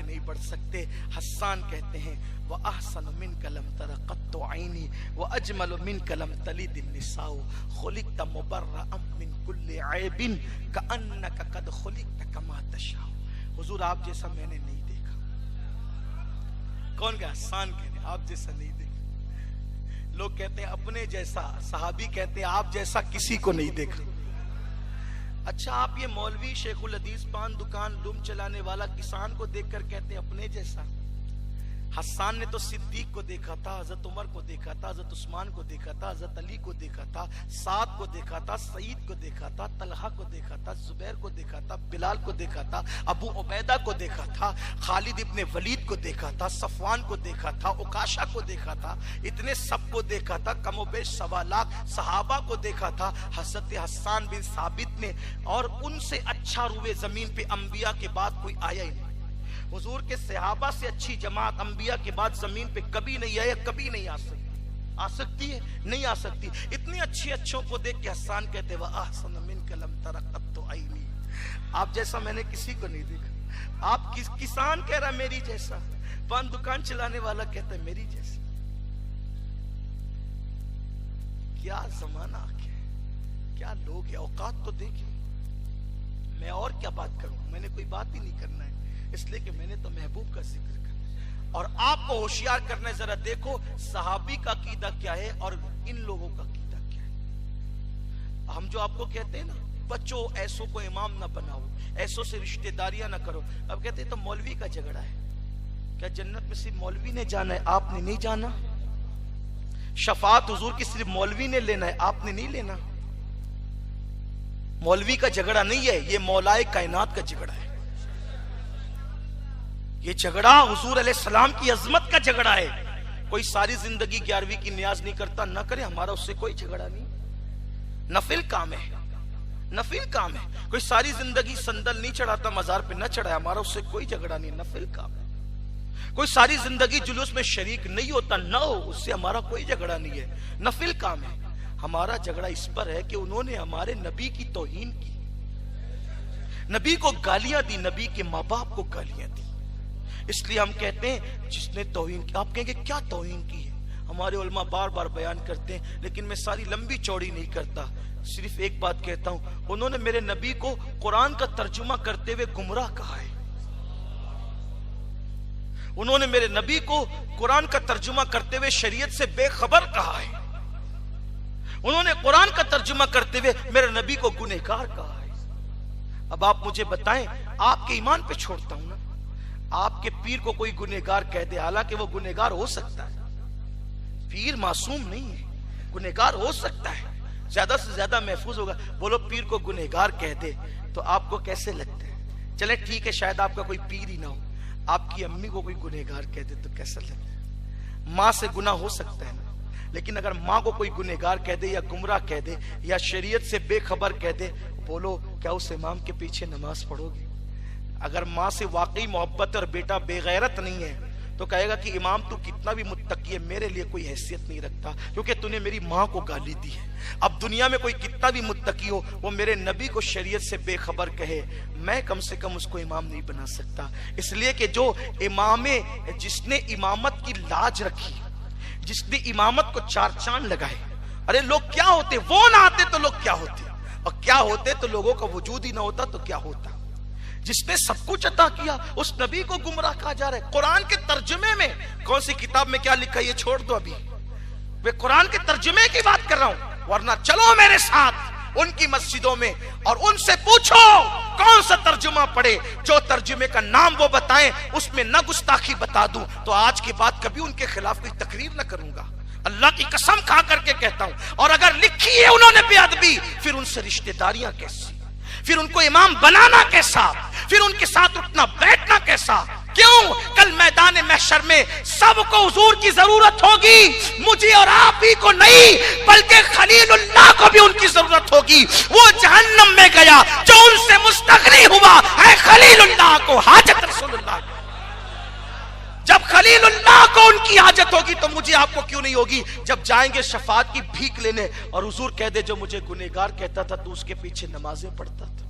नहीं बढ़ सकते। हस्सान कहते हैं व अहसन मिन कलम तरक़त्तु ऐनी व अजमल मिन कलम तलिद निसाउ खुलिक़्त मुबर्रअम मिन कुल्लि ऐबिन कअन्नका क़द खुलिक़्त कमा तशाउ। हुजूर आप जैसा मैंने नहीं देखा। कौन कहा? हस्सान कहते आप जैसा नहीं देखा। लोग कहते हैं अपने जैसा, सहाबी कहते हैं आप जैसा किसी को नहीं देखा। अच्छा, आप ये मौलवी शेखुल हदीस पान दुकान लूम चलाने वाला किसान को देखकर कहते हैं अपने जैसा। हस्सान ने तो सिद्दीक को देखा था, हजरत उमर को देखा था, हजरत उस्मान को देखा था, हजरत अली को देखा था, साद को देखा था, सईद को देखा था, तलहा को देखा था, जुबैर को देखा था, बिलाल को देखा था, अबू उबैदा को देखा था, खालिद इब्ने वलीद को देखा था, सफवान को देखा था, उकाशा को देखा था, इतने सबको देखा था। कमोबेश 1.25 लाख सहाबा को देखा था हजरत हस्सान बिन साबित ने, और उनसे अच्छा रूए जमीन पे अंबिया के बाद कोई आया ही नहीं। हुजूर के सहाबा से अच्छी जमात अंबिया के बाद जमीन पे कभी नहीं आया, कभी नहीं आ सकती। आ सकती है? नहीं आ सकती। इतने अच्छों को देख के हस्सान कहते वह अहसन मिन कलम तरक़त्तु ऐनी, आप जैसा मैंने किसी को नहीं देखा। आप किसान कह रहा मेरी जैसा, पान दुकान चलाने वाला कहता है मेरी जैसा। क्या जमाना आ गया, क्या लोग है। औकात तो देखिए। मैं और क्या बात करूं, मैंने कोई बात ही नहीं करना है, इसलिए कि मैंने तो महबूब का जिक्र करना। और आपको होशियार करना है, जरा देखो सहाबी का अकीदा क्या है और इन लोगों का अकीदा क्या है। हम जो आपको कहते हैं ना, बच्चों ऐसों को इमाम ना बनाओ, ऐसों से रिश्तेदारियां ना करो। अब कहते हैं तो मौलवी का झगड़ा है। क्या जन्नत में सिर्फ मौलवी ने जाना है, आपने नहीं जाना? शफात हुजूर की सिर्फ मौलवी ने लेना है, आपने नहीं लेना। मौलवी का झगड़ा नहीं है, ये मौलाए कायनात का झगड़ा है। ये झगड़ा हुजूर अलैहिस्सलाम की अजमत का झगड़ा है। कोई सारी जिंदगी 11वीं की नियाज नहीं करता, ना करे, हमारा उससे कोई झगड़ा नहीं। नफिल काम है, नफिल काम है। कोई सारी जिंदगी संदल नहीं चढ़ाता, मजार पे न चढ़ाया, हमारा उससे कोई झगड़ा नहीं, नफिल काम है। कोई सारी जिंदगी जुलूस में शरीक नहीं होता, न हो, उससे हमारा कोई झगड़ा नहीं है, नफिल काम है। हमारा झगड़ा इस पर है कि उन्होंने हमारे नबी की तौहीन की, नबी को गालियां दी, नबी के माँ बाप को गालियां दी। इसलिए हम कहते हैं जिसने तौहीन की, आप कहेंगे क्या तौहीन की है? हमारे उलमा बार बार बयान करते हैं, लेकिन मैं सारी लंबी चौड़ी नहीं करता, सिर्फ एक बात कहता हूं, उन्होंने मेरे नबी को कुरान का तर्जुमा करते हुए गुमराह कहा है। उन्होंने मेरे नबी को कुरान का तर्जुमा करते हुए शरीयत से बेखबर कहा है। उन्होंने कुरान का तर्जुमा करते हुए मेरे नबी को गुनहगार कहा है। अब आप मुझे बताएं, आपके ईमान पे छोड़ता हूं ना, आपके पीर को कोई गुनहगार कह दे, हालांकि वो गुनहगार हो सकता है, पीर मासूम नहीं है, गुनहगार हो सकता है, ज्यादा से ज्यादा महफूज होगा। बोलो पीर को गुनहगार कह दे तो आपको कैसे लगता है? चले ठीक है, शायद आपका कोई पीर ही ना हो, आपकी अम्मी को कोई गुनहगार कह दे तो कैसा लगता है? माँ से गुनाह हो सकता है ना, लेकिन अगर माँ को कोई गुनहगार कह दे या गुमराह कह दे या शरीयत से बेखबर कह दे, बोलो क्या उस इमाम के पीछे नमाज पढ़ोगे? अगर माँ से वाकई मोहब्बत और बेटा बेगैरत नहीं है तो कहेगा कि इमाम तू कितना भी मुत्तकी है, मेरे लिए कोई हैसियत नहीं रखता, क्योंकि तूने मेरी माँ को गाली दी है। अब दुनिया में कोई कितना भी मुत्तकी हो, वो मेरे नबी को शरीयत से बेखबर कहे, मैं कम से कम उसको इमाम नहीं बना सकता। इसलिए कि जो इमामे, जिसने इमामत की लाज रखी, जिसने इमामत को 4 चांद लगाए, अरे लोग क्या होते, वो ना आते तो लोग क्या होते, और क्या होते तो लोगों का वजूद ही ना होता तो क्या होता। जिसने सब कुछ अता किया, उस नबी को गुमराह कहा जा रहा है। कुरान के तर्जुमे में कौन सी किताब में क्या लिखा है ये छोड़ दो, अभी वे कुरान के तर्जुमे की बात कर रहा हूं, वरना चलो मेरे साथ उनकी मस्जिदों में और उनसे पूछो कौन सा तर्जुमा पढ़े, जो तर्जुमे का नाम वो बताएं, उसमें न गुस्ताखी बता दूं तो आज के बाद कभी उनके खिलाफ कोई तकरीर न करूंगा, अल्लाह की कसम खा करके कहता हूं। और अगर लिखी है उन्होंने बेअदबी, फिर उनसे रिश्तेदारियां कैसी, फिर उनको इमाम बनाना कैसा, फिर उनके साथ उठना बैठना कैसा? क्यों? कल मैदान महशर में सबको हुजूर की जरूरत होगी, मुझे और आप ही को नहीं, बल्कि खलीलुल्लाह को भी उनकी जरूरत होगी। वो जहन्नम में गया जो उनसे मुस्तगनी हुआ है खलीलुल्लाह को हाजत रसूलुल्लाह। जब खलीलुल्लाह को उनकी हाजत होगी तो मुझे आपको क्यों नहीं होगी? जब जाएंगे शफाअत की भीख लेने और हुजूर कह दे जो मुझे गुनहगार कहता था तो उसके पीछे नमाजें पढ़ता था,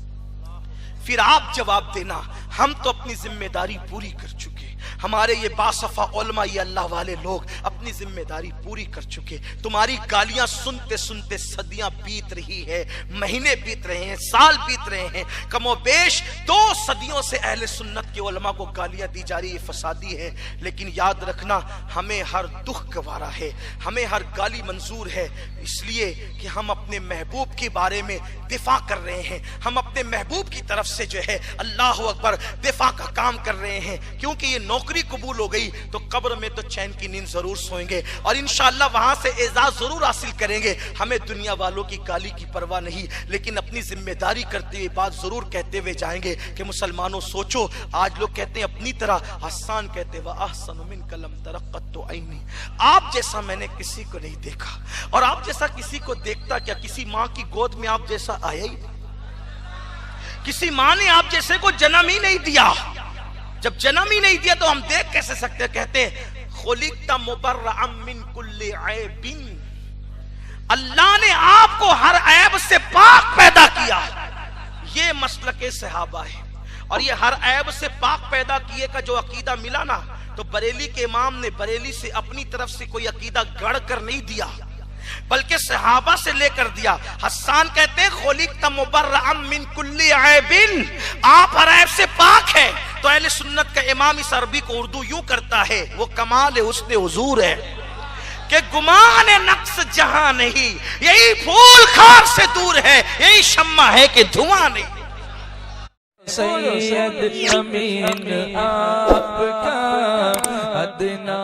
फिर आप जवाब देना। हम तो अपनी जिम्मेदारी पूरी कर चुके, हमारे ये बासफा उलमा, ये अल्लाह वाले लोग अपनी जिम्मेदारी पूरी कर चुके। तुम्हारी गालियां सुनते सुनते सदियां बीत रही है, महीने बीत रहे हैं, साल बीत रहे हैं, कमोबेश 2 सदियों से अहले सुन्नत के उलमा को गालियां दी जा रही है, फसादी है। लेकिन याद रखना, हमें हर दुख गवारा है, हमें हर गाली मंजूर है, इसलिए कि हम अपने महबूब के बारे में दिफा कर रहे हैं, हम अपने महबूब की तरफ से जो है अल्लाह अकबर दिफा का काम कर रहे हैं। क्योंकि ये नौकरी कबूल हो गई तो कब्र में तो चैन की नींद जरूर सोएंगे और इंशाअल्लाह वहां से एजाज जरूर हासिल करेंगे। हमें दुनिया वालों की गाली की परवाह नहीं, लेकिन अपनी जिम्मेदारी करते हुए बात जरूर कहते हुए जाएंगे कि मुसलमानों सोचो, आज लोग कहते हैं अपनी तरह, हसन कहते वह अहसन मिन कलम तरक्कत तो ऐनी, आप जैसा मैंने किसी को नहीं देखा। और आप जैसा किसी को देखता क्या? किसी माँ की गोद में आप जैसा आया ही नहीं, किसी माँ ने आप जैसे को जन्म ही नहीं दिया। जब जन्म ही नहीं दिया तो हम देख कैसे सकते? कहते हैं खुलिक़्ता मुबर्रअम मिन कुल्ली ऐबिन, अल्लाह ने आपको हर ऐब से पाक पैदा किया। ये मसलके सहाबा है। और ये हर ऐब से पाक पैदा किए का जो अकीदा मिला ना, तो बरेली के इमाम ने बरेली से अपनी तरफ से कोई अकीदा गढ़ कर नहीं दिया, बल्कि सहाबा से लेकर दिया। हस्सान कहते हैं खुलिक़्ता मुबर्रअम मिन कुल्ली ऐबिन, आप हर ऐब से पाक है। तो अहले सुन्नत का इमाम इस अरबी को उर्दू यूं करता है, वो कमाल हुस्न हुजूर है कि गुमान नक्स जहां नहीं, यही फूल खार से दूर है, यही शम्मा है कि धुआं नहीं। सैयद अमीन आपका अदना